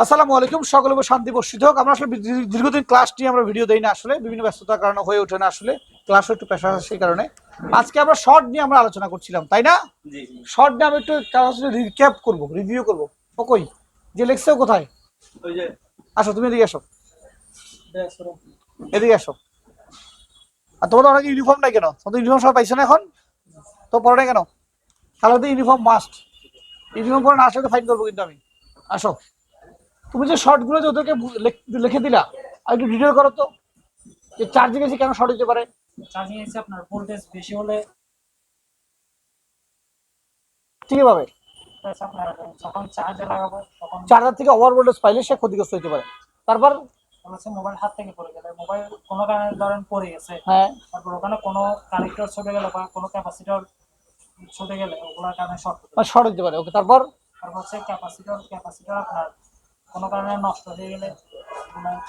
আসসালামু আলাইকুম, সকলে শান্তি বর্ষিত হোক। আমরা আসলে দীর্ঘদিন ক্লাস নিয়ে আমরা ভিডিও দেই না, আসলে বিভিন্ন ব্যস্ততার কারণে হয়ে ওঠে না, আসলে ক্লাসও একটু পেশা সেই কারণে আজকে আমরা শর্ট নিয়ে আমরা আলোচনা করছিলাম, তাই না? শর্ট নিয়ে আমি একটু রিক্যাপ করবো, রিভিউ করবো। ওকই যে লেখছে কোথায়? আসো, তুমি এদিকে আসো, এদিকে আসো। আর তোমাদের অনেক ইউনিফর্ম নাই কেন? তোমাদের ইউনিফর্ম সব পাইছো না এখন? তো পরে কেন? তাহলে তো ইউনিফর্ম মাস্ট। ইউনিফর্ম পরে না আসলে ফাইন করবো কিন্তু আমি। আসো, তুমি যে শর্ট গুলো যে ওদেরকে লিখে দিলা, আর একটু ডিটেল করো তো যে চার্জিং এসে কেন শর্ট হতে পারে। চার্জিং এসে আপনার ভোল্টেজ বেশি হলে ঠিক ভাবে আপনার যখন চার্জে লাগাবো তখন চার্জার থেকে ওভার ভোল্টেজ পাইলে সে ক্ষতিগ্রস্ত হতে পারে। তারপর হচ্ছে মোবাইল হাত থেকে পড়ে গেলে, মোবাইল কোনো কারণে ধরেন পড়ে গেছে, হ্যাঁ, তারপর ওখানে কোনো কানেক্টর ছুটে গেলে বা কোনো ক্যাপাসিটর ছুটে গেলে ওগুলোর কারণে শর্ট হতে পারে। শর্ট হতে পারে। ওকে, তারপর তারপর হচ্ছে ক্যাপাসিটর আপনার কোনো কারণে নষ্ট হয়ে গেলে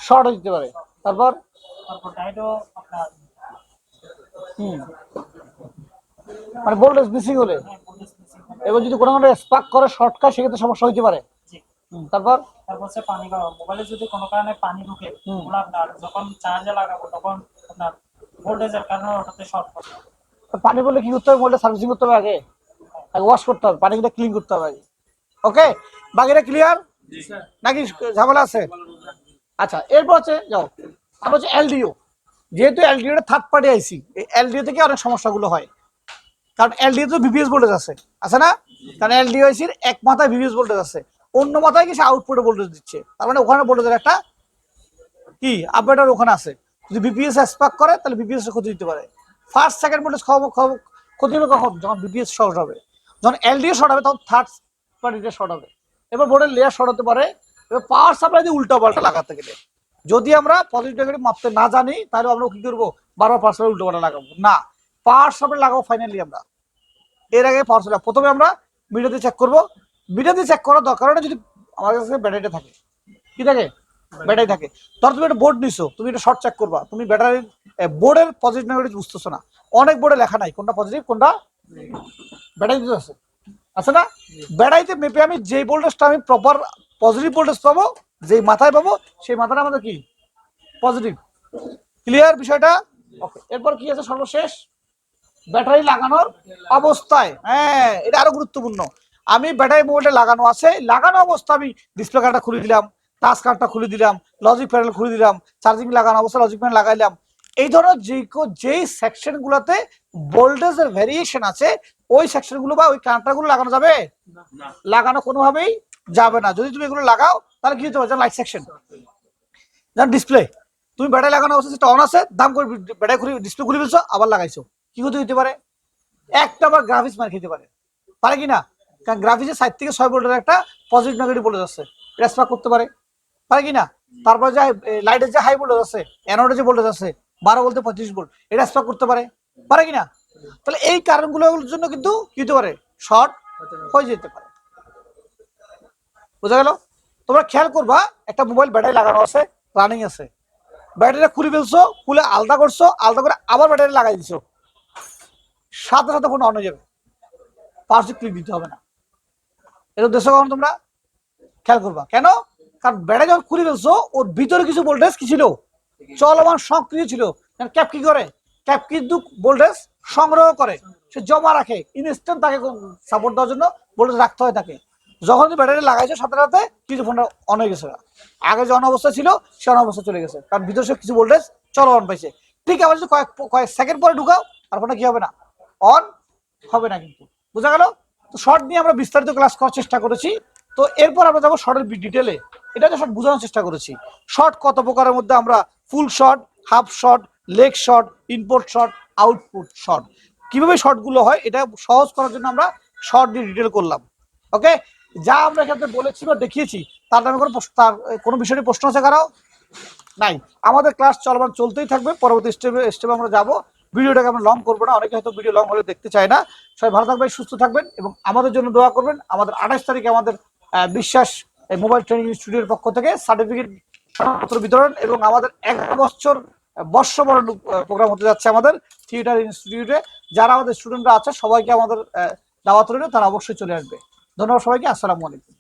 শর্ট হতে পারে। তারপর তারপর ডাইটও আপনার মানে ভোল্টেজ মিসিং হলে, ভোল্টেজ মিসিং হলে এবার যদি কোনো কারণে স্পার্ক করে শর্ট খায় সেক্ষেত্রে সমস্যা হতে পারে। জি। তারপর হচ্ছে পানি খাওয়া, মোবাইলে যদি কোনো কারণে পানি ঢুকে ওগুলো আপনার যখন চার্জে লাগাবো তখন আপনার ভোল্টেজের কারণে ওটাতে শর্ট হবে। পানি পড়লে কি করতে হবে? মোবাইলটা সার্ভিসিং করতে হবে, আগে ওয়াশ করতে হবে, পানিটা ক্লিন করতে হবে আগে। ওকে, বাকিটা ক্লিয়ার নাকি ঝামেলা আছে? আচ্ছা, এরপর হচ্ছে যাও, আমরা হচ্ছে এলডিও। যেহেতু এলডিও থার্ড পার্টি আইসি, এই এলডিও থেকে অনেক সমস্যাগুলো হয়। কারণ এলডিও তো ভিভিএস ভোল্টেজ আছে না? কারণ এলডিও আইসির এক মাথায় ভিভিএস ভোল্টেজ আছে, অন্য মাথায় কি সে আউটপুটে ভোল্টেজ দিচ্ছে, তার মানে ওখানে ভোল্টেজের একটা কি আপডেটার ওখানে আছে। যদি বিপিএস স্পার্ক করে তাহলে বিপিএস ক্ষতি দিতে পারে। ফার্স্ট সেকেন্ড ভোল্টেজ ক্ষতি হবে কখন? যখন বিপিএস শর্ট হবে। যখন এলডিও শর্ট হবে তখন থার্ড পার্টিতে শর্ট হবে। এবার বোর্ডের লেয়ার শর্ট হতে পারে। এবার পাওয়ার সাপ্লাই দিয়ে উল্টা পাল্টা লাগাতে গেলে, যদি আমরা পজিটিভ নেগেটিভ মাপতে না জানি তাহলে আমরা কি করবো? বারবার পাওয়ার সাপ্লাই উল্টো পাল্টা লাগাবো না, পাওয়ার সাপ্লাই লাগাবো ফাইনালি আমরা। এর আগে পাওয়ার সাপ্লাই প্রথমে আমরা মিটার চেক করবো। মিটার চেক করার দরকার নেই যদি আমার কাছে ব্যাটারিটা থাকে। কি থাকে? ব্যাটারি থাকে। ধর তুমি একটা বোর্ড নিছো, তুমি এটা শর্ট চেক করবা, তুমি ব্যাটারির বোর্ডের পজিটিভ নেগেটিভ বুঝতেছো না, অনেক বোর্ডে লেখা নাই কোনটা পজিটিভ কোনটা ব্যাটারি আছে, আছে না? ব্যাটারিতে মেপে আমি যেই ভোল্টেজটা আমি প্রপার পজিটিভ ভোল্টেজ পাবো, যেই মাথায় পাবো সেই মাথাটা আমাদের কি পজিটিভ। ক্লিয়ার বিষয়টা? ওকে, এরপর কি আছে সর্বশেষ? ব্যাটারি লাগানোর অবস্থায়, হ্যাঁ এটা আরো গুরুত্বপূর্ণ। আমি ব্যাটারি মোবাইলটা লাগানো আছে, লাগানো অবস্থা আমি ডিসপ্লে কার্ডটা খুলে দিলাম, টাচ কার্ডটা খুলে দিলাম, লজিক প্যানেল খুলে দিলাম, চার্জিং লাগানো অবস্থা লজিক প্যানেল লাগাইলাম। এই ধরনের যেই সেকশন গুলোতে ভোল্টেজের ভেরিয়েশন আছে ওই সেকশন গুলো বা ওই কানেক্টর গুলো লাগানো যাবে না, লাগানো কোনোভাবেই যাবে না। যদি তুমি এগুলো লাগাও তাহলে কি হতে পারে? লাইট সেকশন, যেমন ডিসপ্লে, তুমি ব্যাটারি লাগানো অবস্থা সেটা অন আছে, দাম করে ব্যাটারি খুলে ডিসপ্লে খুলে ফেলছো আবার লাগাইছো, কি হতে হতে পারে? একটা আবার গ্রাফিক্স মার খেতে পারে, পারে কি না? কারণ গ্রাফিক্সের সাইড থেকে 6 ভোল্টের একটা পজিটিভ নেগেটিভ ভোল্টেজ আছে, এটা স্পার্ক করতে পারে, পারে কি না? তারপর যে লাইটের যে হাই ভোল্টেজ আছে, অ্যানোডের যে ভোল্টেজ আছে 12 ভোল্ট 25 ভোল্ট, এটা স্পার্ক করতে পারে, পারে কি না? তাহলে এই কারণগুলোর জন্য কিন্তু কি হতে পারে? শর্ট হয়ে যেতে পারে। বুঝা গেল? তোমরা খেয়াল করবা, একটা মোবাইল ব্যাটারি লাগানো আছে, রানিং আছে, ব্যাটারিটা খুলে ফেলছো, খুলে আলাদা করছো, আলাদা করে আবার ব্যাটারি লাগাই দিছো, সাথে সাথে ফোন অন হয়ে যাবে, পাওয়ার ক্লিক দিতে হবে না। এটা উদ্দেশ্য কখন তোমরা খেয়াল করবা কেন? কারণ ব্যাটারি যখন খুলে ফেলছো ওর ভিতরে কিছু ভোল্টেজ কি ছিল? চলমান সক্রিয় ছিল। ক্যাপ কি করে? ক্যাপ কিন্তু ভোল্টেজ সংগ্রহ করে, সে জমা রাখে, ইনস্ট্যান্ট তাকে সাপোর্ট দেওয়ার জন্য ভোল্টেজ রাখতে হয় তাকে। যখন তুমি ব্যাটারি লাগাইছো সাথে সাথে কিছু ফোনটা অন হয়ে গেছে, আগে যে অন অবস্থা ছিল সে অন অবস্থা চলে গেছে, কারণ ভিতরে সে কিছু ভোল্টেজ চলমান পাইছে। ঠিক আবার যদি কয়েক সেকেন্ড পরে ঢুকাও আর ফোনটা কি হবে না? অন হবে না কিন্তু। বুঝা গেল? তো শর্ট নিয়ে আমরা বিস্তারিত ক্লাস করার চেষ্টা করেছি। তো এরপর আমরা যাবো শর্টের ডিটেলে। এটা শর্ট বোঝানোর চেষ্টা করেছি। শর্ট কত প্রকারের মধ্যে আমরা ফুল short, half short, leg short, input short, output short, কিভাবে শর্টগুলো হয় এটা সহজ করার জন্য আমরা শর্ট দিয়ে ডিটেল করলাম। ওকে, যা আমরা এখানে বলেছি বা দেখিয়েছি তার নামে কোনো বিষয় নিয়ে প্রশ্ন আছে কারো? নাই। আমাদের ক্লাস চলতেই থাকবে, পরবর্তী স্টেপে আমরা যাবো। ভিডিওটাকে আমরা লং করবো না, অনেকে হয়তো ভিডিও লং হলে দেখতে চায় না। সবাই ভালো থাকবেন, সুস্থ থাকবেন এবং আমাদের জন্য দোয়া করবেন। আমাদের 28 তারিখে আমাদের বিশ্বাস মোবাইল ট্রেনিং ইনস্টিটিউটের পক্ষ থেকে সার্টিফিকেট বিতরণ এবং আমাদের 1 বছর বর্ষবরণ প্রোগ্রাম হতে যাচ্ছে আমাদের থিয়েটার ইনস্টিটিউটে। যারা আমাদের স্টুডেন্টরা আছে সবাইকে আমাদের দাওয়াত রইল, তারা অবশ্যই চলে আসবে। ধন্যবাদ সবাইকে, আসসালামু আলাইকুম।